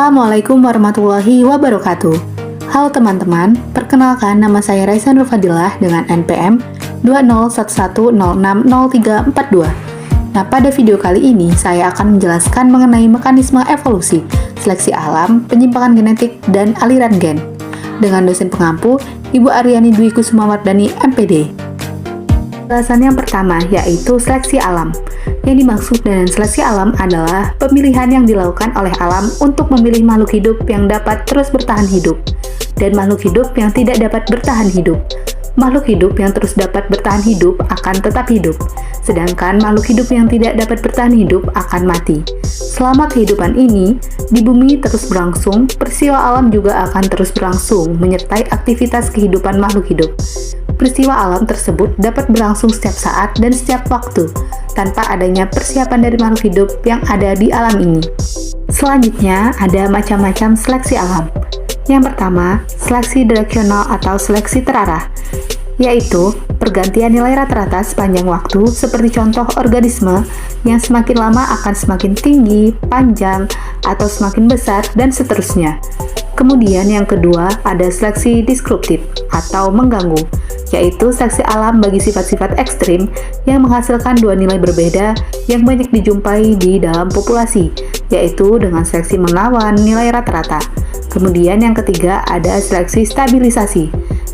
Assalamualaikum warahmatullahi wabarakatuh. Halo teman-teman, perkenalkan nama saya Raisa Nur Fadilah dengan NPM 20110600342. Nah, pada video kali ini saya akan menjelaskan mengenai mekanisme evolusi, seleksi alam, penyimpangan genetik, dan aliran gen. Dengan dosen pengampu, Ibu Aryani Dwi Kusumawardani, MPD. Penjelasan yang pertama yaitu seleksi alam. Yang dimaksud dengan seleksi alam adalah pemilihan yang dilakukan oleh alam untuk memilih makhluk hidup yang dapat terus bertahan hidup dan makhluk hidup yang tidak dapat bertahan hidup. Makhluk hidup yang terus dapat bertahan hidup akan tetap hidup, sedangkan makhluk hidup yang tidak dapat bertahan hidup akan mati. Selama kehidupan ini di bumi terus berlangsung, peristiwa alam juga akan terus berlangsung menyertai aktivitas kehidupan makhluk hidup. Peristiwa alam tersebut dapat berlangsung setiap saat dan setiap waktu, tanpa adanya persiapan dari makhluk hidup yang ada di alam ini. Selanjutnya, ada macam-macam seleksi alam. Yang pertama, seleksi direksional atau seleksi terarah, yaitu pergantian nilai rata-rata sepanjang waktu, seperti contoh organisme yang semakin lama akan semakin tinggi, panjang, atau semakin besar, dan seterusnya. Kemudian yang kedua, ada seleksi disruptif atau mengganggu, yaitu seleksi alam bagi sifat-sifat ekstrim yang menghasilkan dua nilai berbeda yang banyak dijumpai di dalam populasi, yaitu dengan seleksi melawan nilai rata-rata. Kemudian yang ketiga, ada seleksi stabilisasi.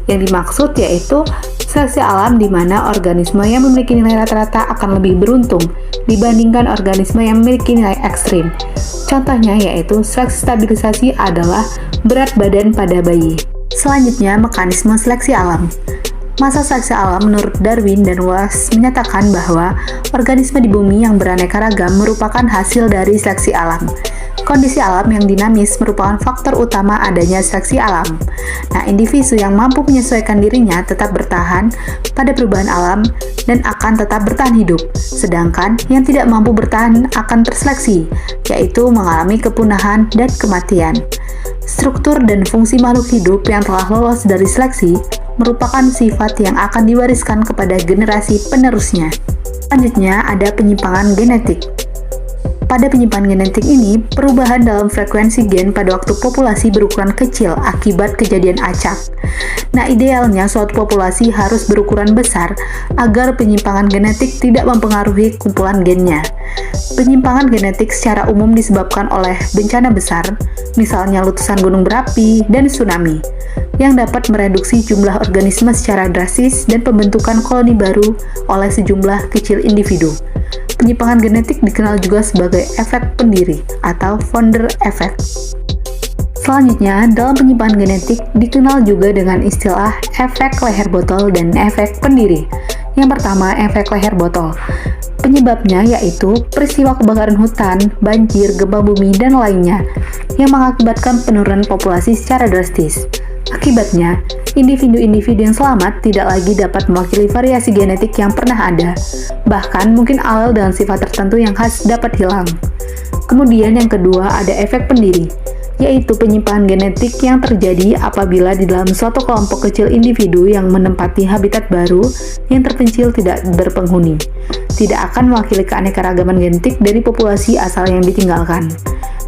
Yang dimaksud yaitu seleksi alam di mana organisme yang memiliki nilai rata-rata akan lebih beruntung dibandingkan organisme yang memiliki nilai ekstrim. Contohnya yaitu seleksi stabilisasi adalah berat badan pada bayi. Selanjutnya, mekanisme seleksi alam. Masa seleksi alam menurut Darwin dan Wallace menyatakan bahwa organisme di bumi yang beraneka ragam merupakan hasil dari seleksi alam. Kondisi alam yang dinamis merupakan faktor utama adanya seleksi alam. Nah, individu yang mampu menyesuaikan dirinya tetap bertahan pada perubahan alam dan akan tetap bertahan hidup, sedangkan yang tidak mampu bertahan akan terseleksi, yaitu mengalami kepunahan dan kematian. Struktur dan fungsi makhluk hidup yang telah lolos dari seleksi merupakan sifat yang akan diwariskan kepada generasi penerusnya. Selanjutnya, ada penyimpangan genetik. Pada penyimpangan genetik ini, perubahan dalam frekuensi gen pada waktu populasi berukuran kecil akibat kejadian acak. Nah, idealnya suatu populasi harus berukuran besar agar penyimpangan genetik tidak mempengaruhi kumpulan gennya. Penyimpangan genetik secara umum disebabkan oleh bencana besar, misalnya letusan gunung berapi dan tsunami, yang dapat mereduksi jumlah organisme secara drastis dan pembentukan koloni baru oleh sejumlah kecil individu. Penyimpangan genetik dikenal juga sebagai efek pendiri atau founder effect. Selanjutnya, dalam penyimpangan genetik dikenal juga dengan istilah efek leher botol dan efek pendiri. Yang pertama, efek leher botol. Penyebabnya yaitu peristiwa kebakaran hutan, banjir, gempa bumi, dan lainnya yang mengakibatkan penurunan populasi secara drastis. Akibatnya, individu-individu yang selamat tidak lagi dapat mewakili variasi genetik yang pernah ada. Bahkan mungkin alel dengan sifat tertentu yang khas dapat hilang. Kemudian yang kedua ada efek pendiri, yaitu penyimpangan genetik yang terjadi apabila di dalam suatu kelompok kecil individu yang menempati habitat baru yang terpencil tidak berpenghuni, tidak akan mewakili keanekaragaman genetik dari populasi asal yang ditinggalkan.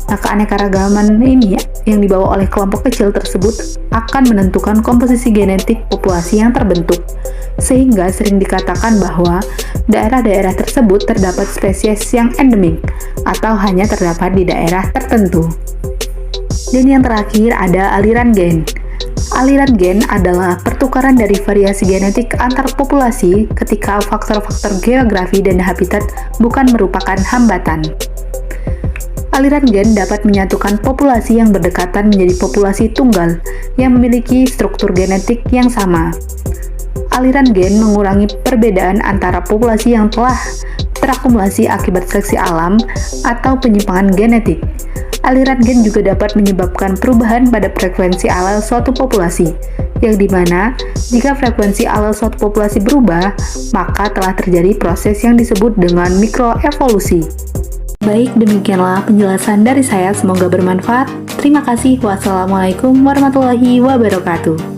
Nah, keanekaragaman ini yang dibawa oleh kelompok kecil tersebut akan menentukan komposisi genetik populasi yang terbentuk, sehingga sering dikatakan bahwa daerah-daerah tersebut terdapat spesies yang endemik atau hanya terdapat di daerah tertentu. Dan yang terakhir ada aliran gen. Aliran gen adalah pertukaran dari variasi genetik antar populasi ketika faktor-faktor geografi dan habitat bukan merupakan hambatan. Aliran gen dapat menyatukan populasi yang berdekatan menjadi populasi tunggal yang memiliki struktur genetik yang sama. Aliran gen mengurangi perbedaan antara populasi yang telah terakumulasi akibat seleksi alam atau penyimpangan genetik. Aliran gen juga dapat menyebabkan perubahan pada frekuensi alel suatu populasi, yang dimana jika frekuensi alel suatu populasi berubah, maka telah terjadi proses yang disebut dengan mikroevolusi. Baik, demikianlah penjelasan dari saya, semoga bermanfaat. Terima kasih. Wassalamualaikum warahmatullahi wabarakatuh.